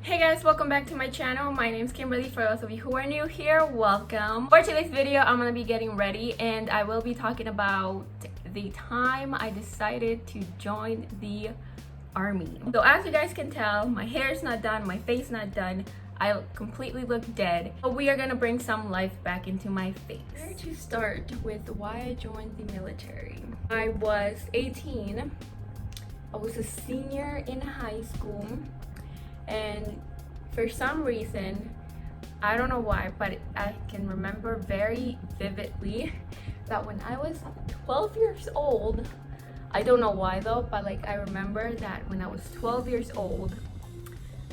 Hey guys, welcome back to my channel. My name is Kimberly. For those of you who are new here, welcome. For today's video, I'm gonna be getting ready and I will be talking about the time I decided to join the army. So as you guys can tell, my hair is not done, my face not done. I completely look dead. But we are gonna bring some life back into my face. Where to start with why I joined the military? I was 18. I was a senior in high school. And for some reason, I don't know why, but I can remember very vividly that when I was 12 years old, I don't know why though, but like I remember that when I was 12 years old,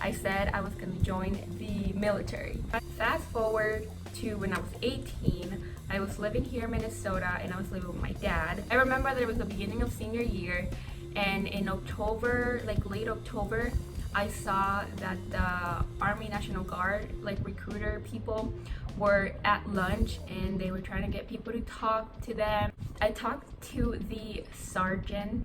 I said I was gonna join the military. Fast forward to when I was 18, I was living here in Minnesota and I was living with my dad. I remember that it was the beginning of senior year, and in October, like late October, I saw that the Army National Guard, like recruiter people, were at lunch and they were trying to get people to talk to them. I talked to the sergeant.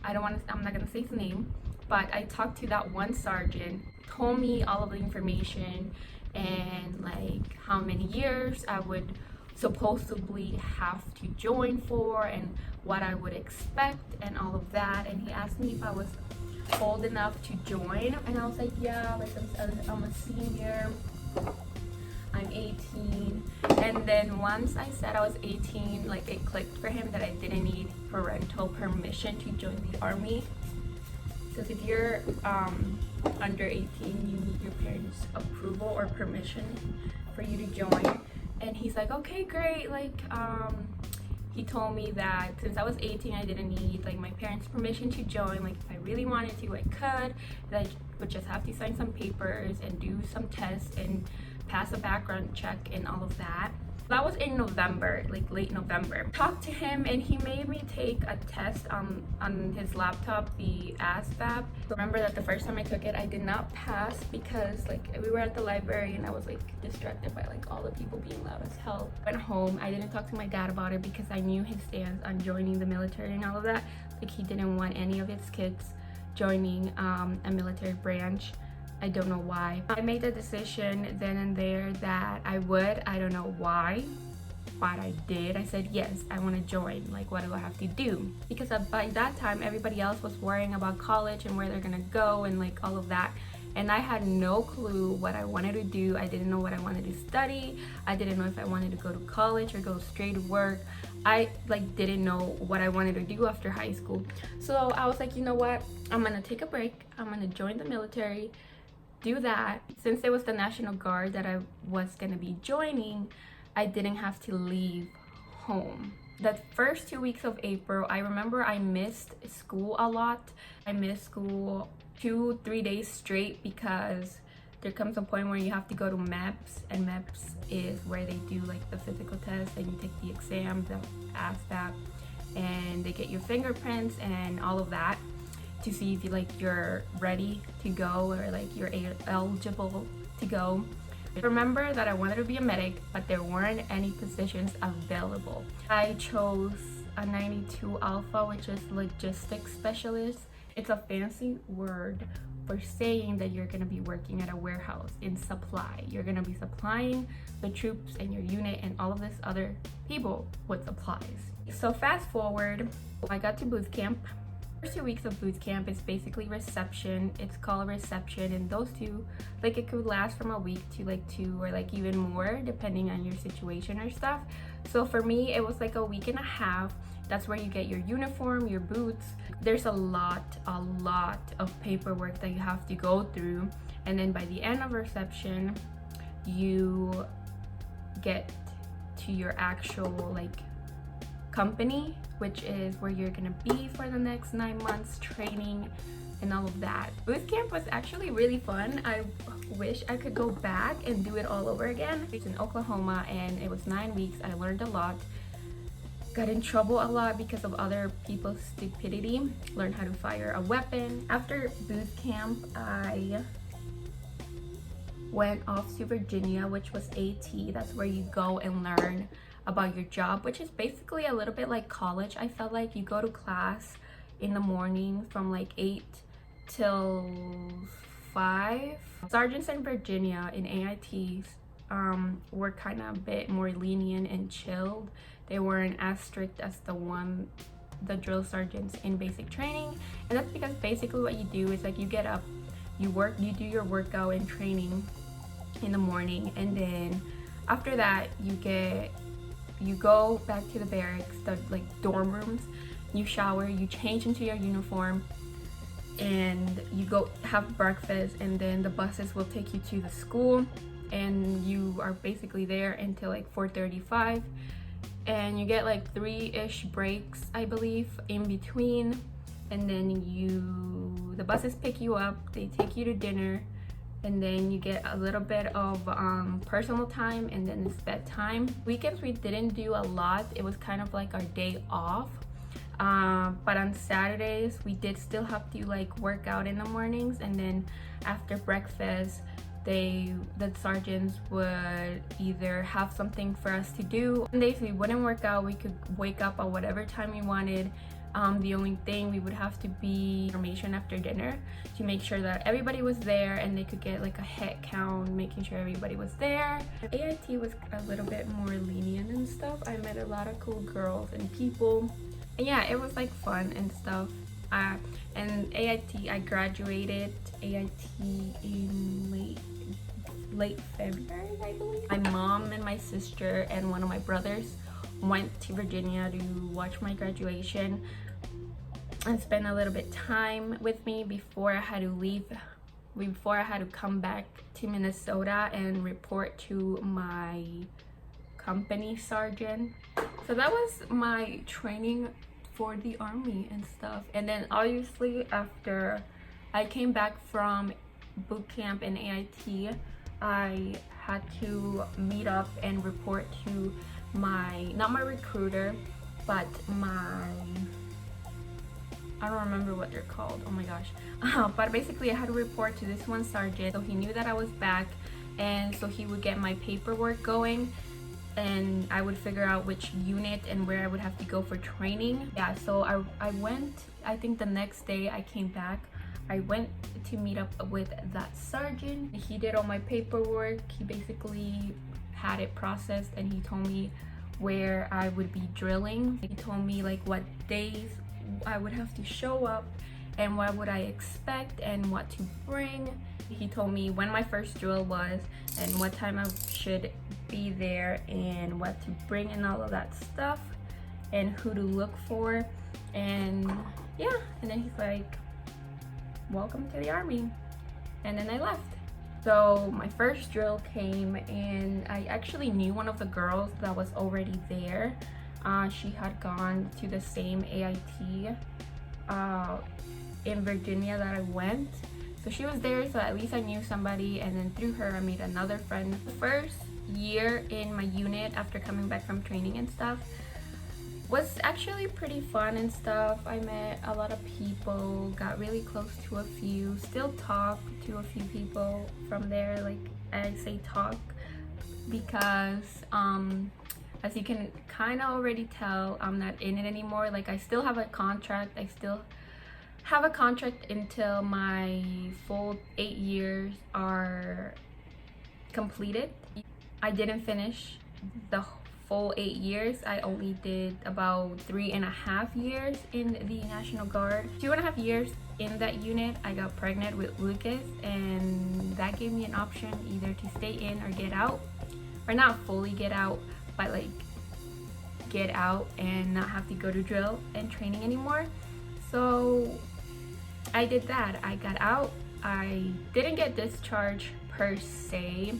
I'm not gonna say his name, but I talked to that one sergeant, told me all of the information and like how many years I would supposedly have to join for and what I would expect and all of that. And he asked me if I was old enough to join, and I was like, yeah, like I'm a senior, I'm 18. And then once I said I was 18, like it clicked for him that I didn't need parental permission to join the army, because if you're under 18, you need your parents' approval or permission for you to join. And he's like, okay, great. Like he told me that since I was 18, I didn't need like my parents' permission to join. Like if I really wanted to, I could. That I would just have to sign some papers and do some tests and pass a background check and all of that. That was in November, like late November. Talked to him and he made me take a test on his laptop, the ASVAB. Remember that the first time I took it, I did not pass because like we were at the library and I was like distracted by like all the people being loud as hell. Went home. I didn't talk to my dad about it because I knew his stance on joining the military and all of that. Like he didn't want any of his kids joining a military branch. I don't know why. I made the decision then and there that I would. I don't know why, but I did. I said, yes, I want to join. Like, what do I have to do? Because by that time, everybody else was worrying about college and where they're gonna go and like all of that. And I had no clue what I wanted to do. I didn't know what I wanted to study. I didn't know if I wanted to go to college or go straight to work. I like didn't know what I wanted to do after high school. So I was like, you know what? I'm gonna take a break. I'm gonna join the military. Do that. Since it was the National Guard that I was gonna be joining, I didn't have to leave home. The first 2 weeks of April, I remember I missed school a lot. I missed school 2-3 days straight because there comes a point where you have to go to MEPS, and MEPS is where they do like the physical test and you take the exam, the ASVAB, and they get your fingerprints and all of that to see if you're ready to go or like you're eligible to go. Remember that I wanted to be a medic, but there weren't any positions available. I chose a 92 Alpha, which is logistics specialist. It's a fancy word for saying that you're gonna be working at a warehouse in supply. You're gonna be supplying the troops and your unit and all of this other people with supplies. So fast forward, I got to boot camp. First 2 weeks of boot camp is basically reception. It's called reception, and those two, like it could last from a week to like 2 or like even more depending on your situation or stuff. So for me, it was like a week and a half. That's where you get your uniform, your boots. There's a lot of paperwork that you have to go through, and then by the end of reception, you get to your actual like company, which is where you're gonna be for the next 9 months, training and all of that. Boot camp was actually really fun. I wish I could go back and do it all over again. It's in Oklahoma and it was 9 weeks. I learned a lot, got in trouble a lot because of other people's stupidity, learned how to fire a weapon. After boot camp, I went off to Virginia, which was AT. That's where you go and learn about your job, which is basically a little bit like college. I felt like you go to class in the morning from like 8 till 5 Sergeants in Virginia in AITs were kind of a bit more lenient and chilled. They weren't as strict as the drill sergeants in basic training, and that's because basically what you do is like you get up, you do your workout and training in the morning, and then after that you go back to the barracks, the like dorm rooms, you shower, you change into your uniform, and you go have breakfast, and then the buses will take you to the school, and you are basically there until like 4:35, and you get like 3-ish breaks, I believe, in between, and then the buses pick you up, they take you to dinner, and then you get a little bit of personal time, and then it's bedtime. Weekends we didn't do a lot, it was kind of like our day off, but on Saturdays we did still have to like work out in the mornings, and then after breakfast the sergeants would either have something for us to do. Some days we wouldn't work out, we could wake up at whatever time we wanted. The only thing we would have to be information after dinner to make sure that everybody was there, and they could get like a head count, making sure everybody was there. AIT was a little bit more lenient and stuff. I met a lot of cool girls and people, and yeah, it was like fun and stuff. And AIT, I graduated AIT in late February, I believe. My mom and my sister and one of my brothers went to Virginia to watch my graduation and spend a little bit time with me before I had to leave, before I had to come back to Minnesota and report to my company sergeant. So that was my training for the army and stuff. And then obviously after I came back from boot camp in AIT, I had to meet up and report to not my recruiter, but I don't remember what they're called, oh my gosh. But basically I had to report to this one sergeant, so he knew that I was back, and so he would get my paperwork going, and I would figure out which unit and where I would have to go for training. Yeah, so I went, I think the next day I came back, I went to meet up with that sergeant. He did all my paperwork, he basically had it processed, and he told me where I would be drilling. He told me like what days I would have to show up and what would I expect and what to bring. He told me when my first drill was and what time I should be there and what to bring and all of that stuff and who to look for, and yeah, and then he's like, welcome to the army, and then I left. So my first drill came, and I actually knew one of the girls that was already there. She had gone to the same AIT in Virginia that I went, so she was there, so at least I knew somebody, and then through her I made another friend. The first year in my unit after coming back from training and stuff was actually pretty fun and stuff. I met a lot of people, got really close to a few, still talk to a few people from there. Like I say talk because as you can kind of already tell, I'm not in it anymore. Like I still have a contract, until my full 8 years are completed. I didn't finish the full 8 years. I only did about 3.5 years in the National Guard. 2.5 years in that unit, I got pregnant with Lucas, and that gave me an option either to stay in or get out, or not fully get out, but like get out and not have to go to drill and training anymore. So I did that. I got out. I didn't get discharged per se.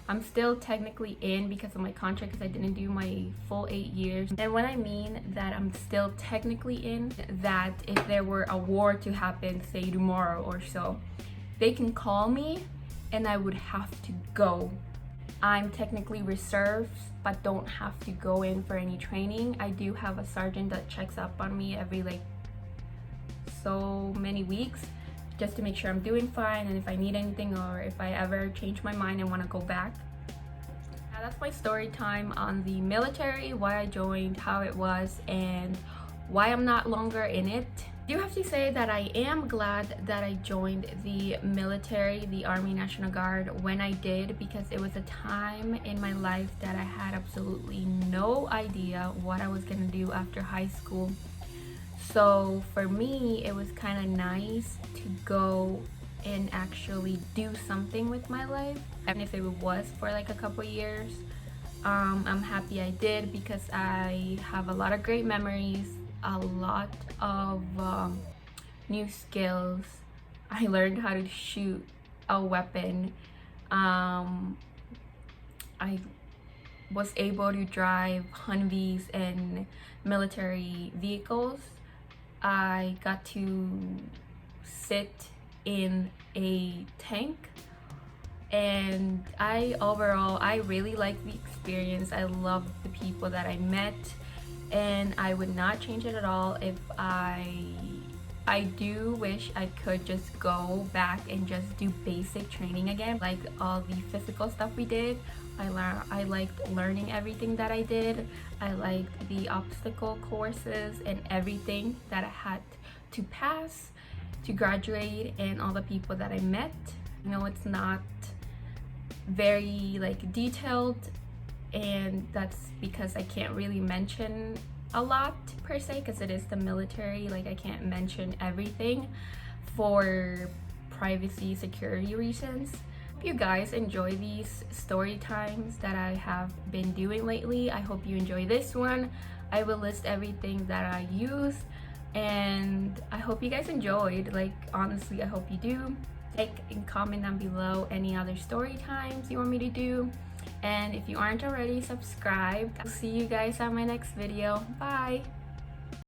I'm still technically in because of my contract, because I didn't do my full 8 years. And when I mean that I'm still technically in, that if there were a war to happen, say tomorrow or so, they can call me and I would have to go. I'm technically reserved, but don't have to go in for any training. I do have a sergeant that checks up on me every like so many weeks, just to make sure I'm doing fine, and if I need anything or if I ever change my mind and want to go back. Now that's my story time on the military, why I joined, how it was, and why I'm not longer in it. I do have to say that I am glad that I joined the military, the Army National Guard, when I did, because it was a time in my life that I had absolutely no idea what I was gonna do after high school. So for me, it was kind of nice to go and actually do something with my life, and if it was for like a couple years. I'm happy I did, because I have a lot of great memories, a lot of new skills. I learned how to shoot a weapon. I was able to drive Humvees and military vehicles. I got to sit in a tank, and I really liked the experience. I loved the people that I met, and I would not change it at all. If I do wish I could just go back and just do basic training again, like all the physical stuff we did. I liked learning everything that I did. I liked the obstacle courses and everything that I had to pass to graduate, and all the people that I met. You know, it's not very like detailed, and that's because I can't really mention a lot per se, because it is the military. Like, I can't mention everything for privacy security reasons. Hope you guys enjoy these story times that I have been doing lately. I hope you enjoy this one. I will list everything that I use, and I hope you guys enjoyed. Like, honestly, I hope you do. Like and comment down below any other story times you want me to do, and if you aren't already, subscribe. I'll see you guys on my next video. Bye.